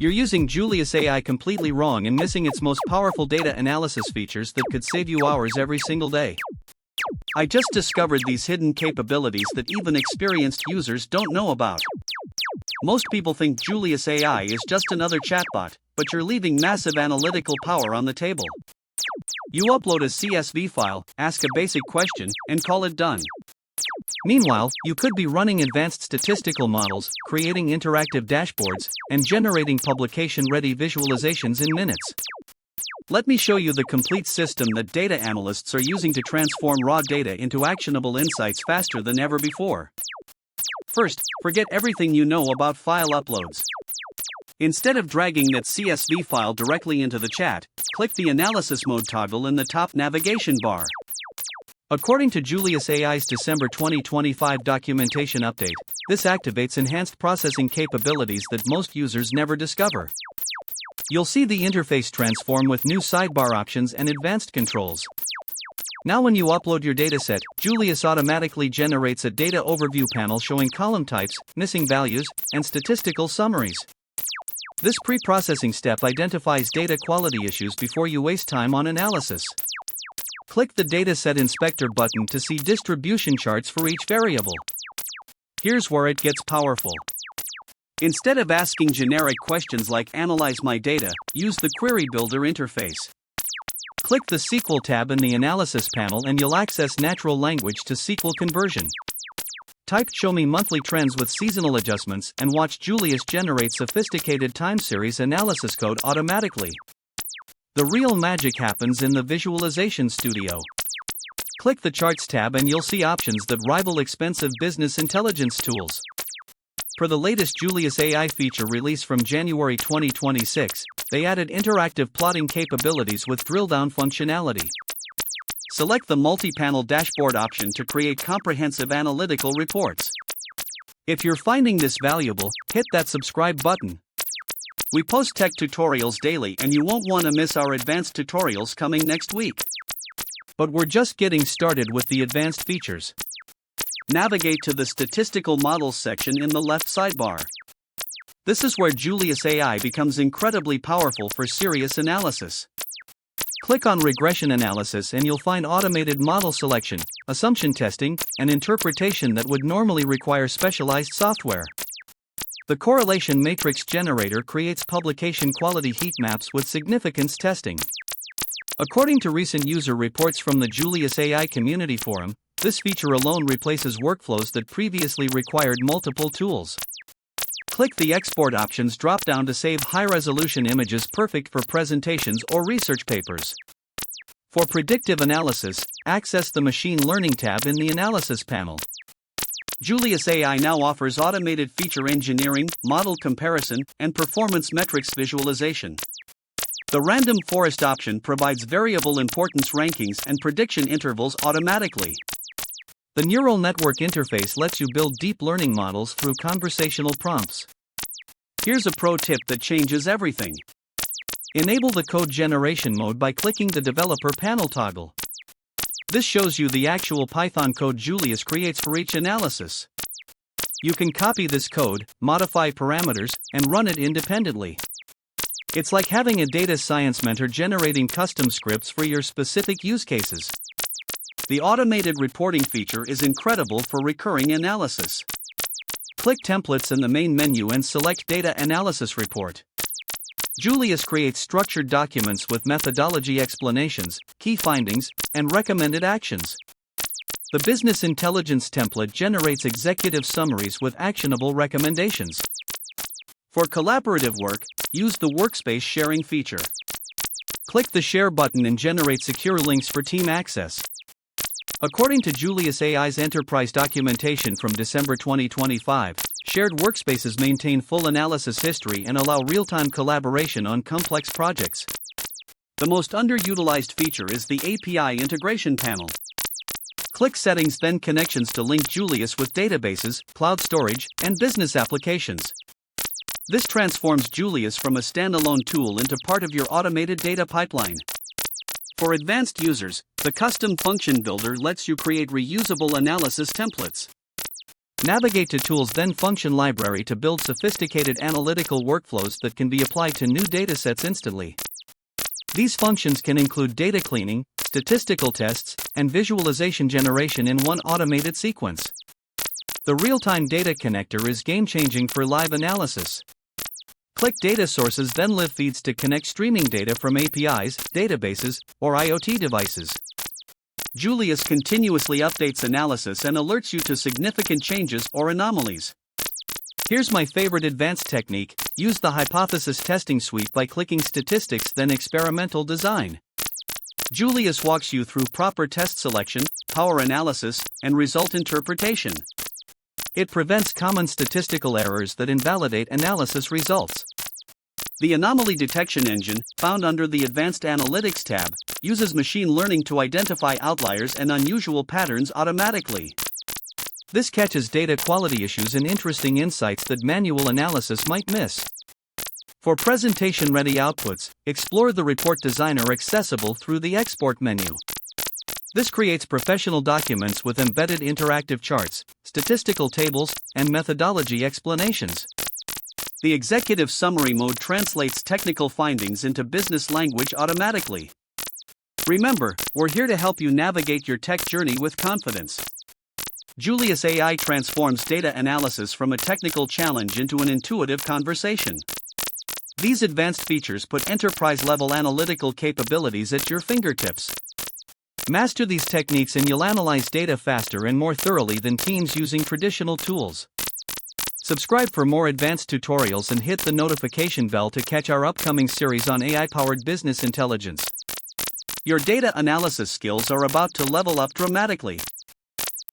You're using Julius AI completely wrong and missing its most powerful data analysis features that could save you hours every single day. I just discovered these hidden capabilities that even experienced users don't know about. Most people think Julius AI is just another chatbot, but you're leaving massive analytical power on the table. You upload a CSV file, ask a basic question, and call it done. Meanwhile, you could be running advanced statistical models, creating interactive dashboards, and generating publication-ready visualizations in minutes. Let me show you the complete system that data analysts are using to transform raw data into actionable insights faster than ever before. First, forget everything you know about file uploads. Instead of dragging that CSV file directly into the chat, click the Analysis Mode toggle in the top navigation bar. According to Julius AI's December 2025 documentation update, this activates enhanced processing capabilities that most users never discover. You'll see the interface transform with new sidebar options and advanced controls. Now when you upload your dataset, Julius automatically generates a data overview panel showing column types, missing values, and statistical summaries. This pre-processing step identifies data quality issues before you waste time on analysis. Click the Dataset Inspector button to see distribution charts for each variable. Here's where it gets powerful. Instead of asking generic questions like "Analyze my data," use the Query Builder interface. Click the SQL tab in the Analysis panel and you'll access natural language to SQL conversion. Type "Show me monthly trends with seasonal adjustments" and watch Julius generate sophisticated time series analysis code automatically. The real magic happens in the Visualization Studio. Click the Charts tab and you'll see options that rival expensive business intelligence tools. For the latest Julius AI feature release from January 2026, they added interactive plotting capabilities with drill-down functionality. Select the multi-panel dashboard option to create comprehensive analytical reports. If you're finding this valuable, hit that subscribe button. We post tech tutorials daily and you won't want to miss our advanced tutorials coming next week. But we're just getting started with the advanced features. Navigate to the Statistical Models section in the left sidebar. This is where Julius AI becomes incredibly powerful for serious analysis. Click on Regression Analysis and you'll find automated model selection, assumption testing, and interpretation that would normally require specialized software. The Correlation Matrix Generator creates publication quality heat maps with significance testing. According to recent user reports from the Julius AI Community Forum, this feature alone replaces workflows that previously required multiple tools. Click the Export Options drop-down to save high-resolution images perfect for presentations or research papers. For predictive analysis, access the Machine Learning tab in the Analysis panel. Julius AI now offers automated feature engineering, model comparison, and performance metrics visualization. The Random Forest option provides variable importance rankings and prediction intervals automatically. The Neural Network interface lets you build deep learning models through conversational prompts. Here's a pro tip that changes everything. Enable the code generation mode by clicking the Developer panel toggle. This shows you the actual Python code Julius creates for each analysis. You can copy this code, modify parameters, and run it independently. It's like having a data science mentor generating custom scripts for your specific use cases. The automated reporting feature is incredible for recurring analysis. Click Templates in the main menu and select Data Analysis Report. Julius creates structured documents with methodology explanations, key findings, and recommended actions. The Business Intelligence template generates executive summaries with actionable recommendations. For collaborative work, use the Workspace Sharing feature. Click the Share button and generate secure links for team access. According to Julius AI's enterprise documentation from December 2025, shared workspaces maintain full analysis history and allow real-time collaboration on complex projects. The most underutilized feature is the API integration panel. Click Settings, then Connections to link Julius with databases, cloud storage, and business applications. This transforms Julius from a standalone tool into part of your automated data pipeline. For advanced users, the Custom Function Builder lets you create reusable analysis templates. Navigate to Tools, then Function Library to build sophisticated analytical workflows that can be applied to new datasets instantly. These functions can include data cleaning, statistical tests, and visualization generation in one automated sequence. The real-time data connector is game-changing for live analysis. Click Data Sources, then Live Feeds to connect streaming data from APIs, databases, or IoT devices. Julius continuously updates analysis and alerts you to significant changes or anomalies. Here's my favorite advanced technique: use the hypothesis testing suite by clicking Statistics, then Experimental Design. Julius walks you through proper test selection, power analysis, and result interpretation. It prevents common statistical errors that invalidate analysis results. The Anomaly Detection Engine, found under the Advanced Analytics tab, uses machine learning to identify outliers and unusual patterns automatically. This catches data quality issues and interesting insights that manual analysis might miss. For presentation-ready outputs, explore the Report Designer accessible through the Export menu. This creates professional documents with embedded interactive charts, statistical tables, and methodology explanations. The Executive Summary mode translates technical findings into business language automatically. Remember, we're here to help you navigate your tech journey with confidence. Julius AI transforms data analysis from a technical challenge into an intuitive conversation. These advanced features put enterprise-level analytical capabilities at your fingertips. Master these techniques and you'll analyze data faster and more thoroughly than teams using traditional tools. Subscribe for more advanced tutorials and hit the notification bell to catch our upcoming series on AI-powered business intelligence. Your data analysis skills are about to level up dramatically.